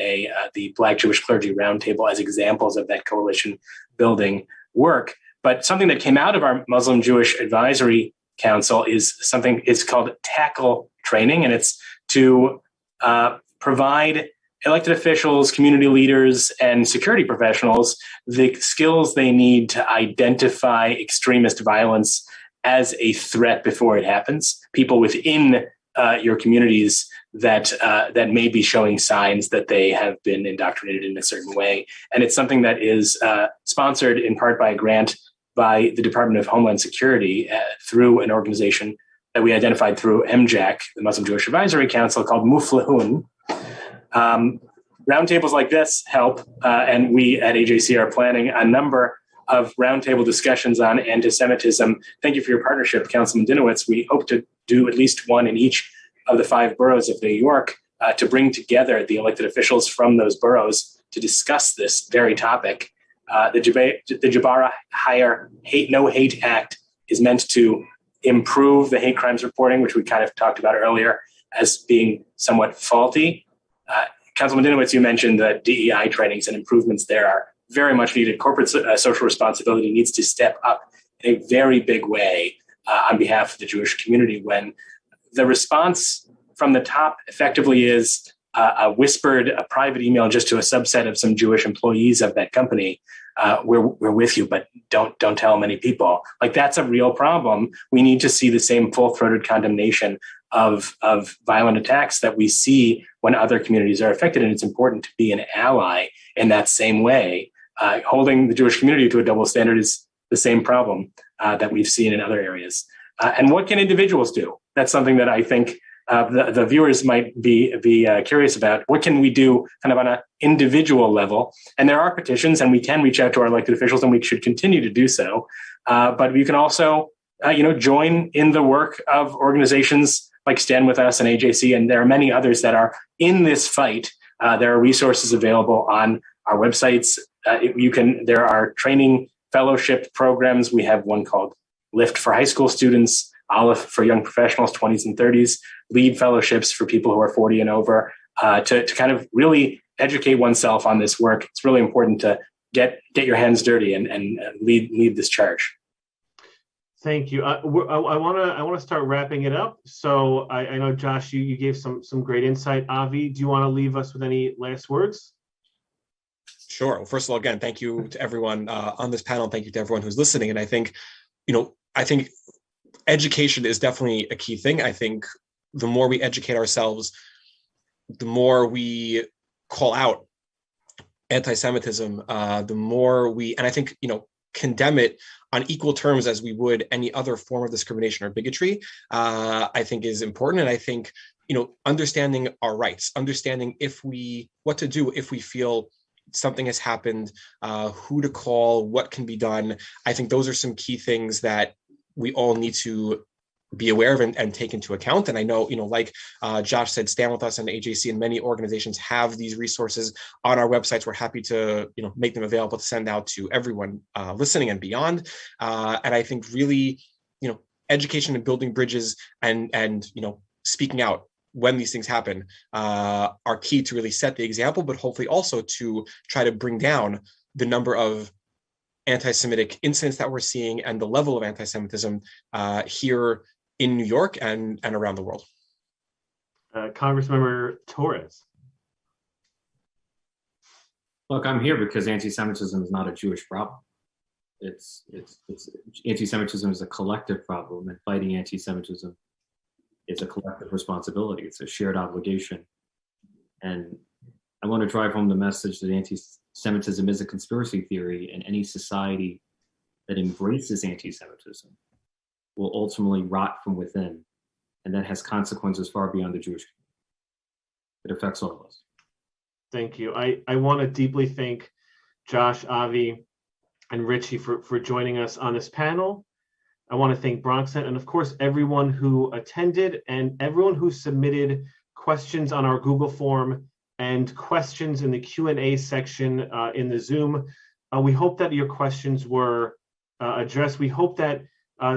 the Black Jewish Clergy Roundtable as examples of that coalition building work. But something that came out of our Muslim Jewish Advisory Council is called Tackle Training, and it's to provide elected officials, community leaders, and security professionals the skills they need to identify extremist violence as a threat before it happens. People within your communities that may be showing signs that they have been indoctrinated in a certain way. And it's something that is sponsored in part by a grant by the Department of Homeland Security through an organization that we identified through MJAC, the Muslim Jewish Advisory Council, called Muflihun. Roundtables like this help, and we at AJC are planning a number of roundtable discussions on anti-Semitism. Thank you for your partnership, Councilman Dinowitz. We hope to do at least one in each of the 5 boroughs of New York to bring together the elected officials from those boroughs to discuss this very topic. The Jabara Hire No Hate Act is meant to improve the hate crimes reporting, which we kind of talked about earlier as being somewhat faulty. Councilman Dinowitz, you mentioned that DEI trainings and improvements there are very much needed. Corporate social responsibility needs to step up in a very big way on behalf of the Jewish community when the response from the top effectively is a private email just to a subset of some Jewish employees of that company. We're with you, but don't tell many people. Like, that's a real problem. We need to see the same full-throated condemnation of violent attacks that we see when other communities are affected. And it's important to be an ally in that same way. Holding the Jewish community to a double standard is the same problem that we've seen in other areas. And what can individuals do? That's something that I think the viewers might be curious about. What can we do kind of on an individual level? And there are petitions, and we can reach out to our elected officials, and we should continue to do so. But you can also, join in the work of organizations like Stand With Us and AJC, and there are many others that are in this fight There are resources available on our websites. There are training fellowship programs. We have one called Lift for high school students, Olive for young professionals, 20s and 30s, Lead fellowships for people who are 40 and over, to kind of really educate oneself on this work. It's really important to get your hands dirty and lead this charge. Thank you. I want to start wrapping it up. So I know, Josh, you gave some great insight. Avi, do you want to leave us with any last words? Sure. Well, first of all, again, thank you to everyone on this panel. Thank you to everyone who's listening. And I think, I think education is definitely a key thing. I think the more we educate ourselves, the more we call out anti-Semitism, the more we, and I think, condemn it on equal terms as we would any other form of discrimination or bigotry, I think is important. And I think, understanding our rights, understanding what to do if we feel something has happened, who to call, what can be done. I think those are some key things that we all need to be aware of and take into account. And I know, like Josh said, Stand With Us and AJC and many organizations have these resources on our websites. We're happy to, make them available to send out to everyone listening and beyond. And I think really, education and building bridges and speaking out when these things happen are key to really set the example, but hopefully also to try to bring down the number of anti-Semitic incidents that we're seeing and the level of anti-Semitism here in New York and around the world. Congressmember Torres. Look, I'm here because anti-Semitism is not a Jewish problem. It's anti-Semitism is a collective problem, and fighting anti-Semitism is a collective responsibility. It's a shared obligation. And I want to drive home the message that anti-Semitism is a conspiracy theory, and any society that embraces anti-Semitism will ultimately rot from within, and that has consequences far beyond the Jewish community. It affects all of us. Thank you. I want to deeply thank Josh, Avi, and Richie for joining us on this panel. I want to thank Bronxnet and, of course, everyone who attended and everyone who submitted questions on our Google form and questions in the Q&A section in the Zoom. We hope that your questions were addressed. We hope that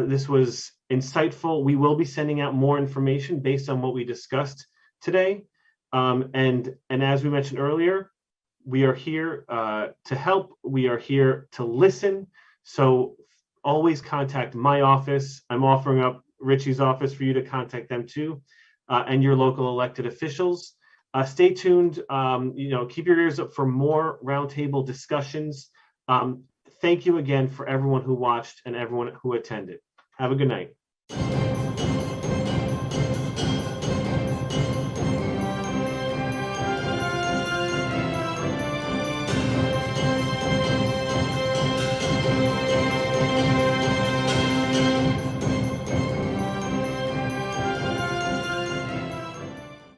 this was insightful. We will be sending out more information based on what we discussed today. And as we mentioned earlier, we are here to help. We are here to listen. So always contact my office. I'm offering up Richie's office for you to contact them too, and your local elected officials. Stay tuned. Keep your ears up for more roundtable discussions. Thank you again for everyone who watched and everyone who attended. Have a good night.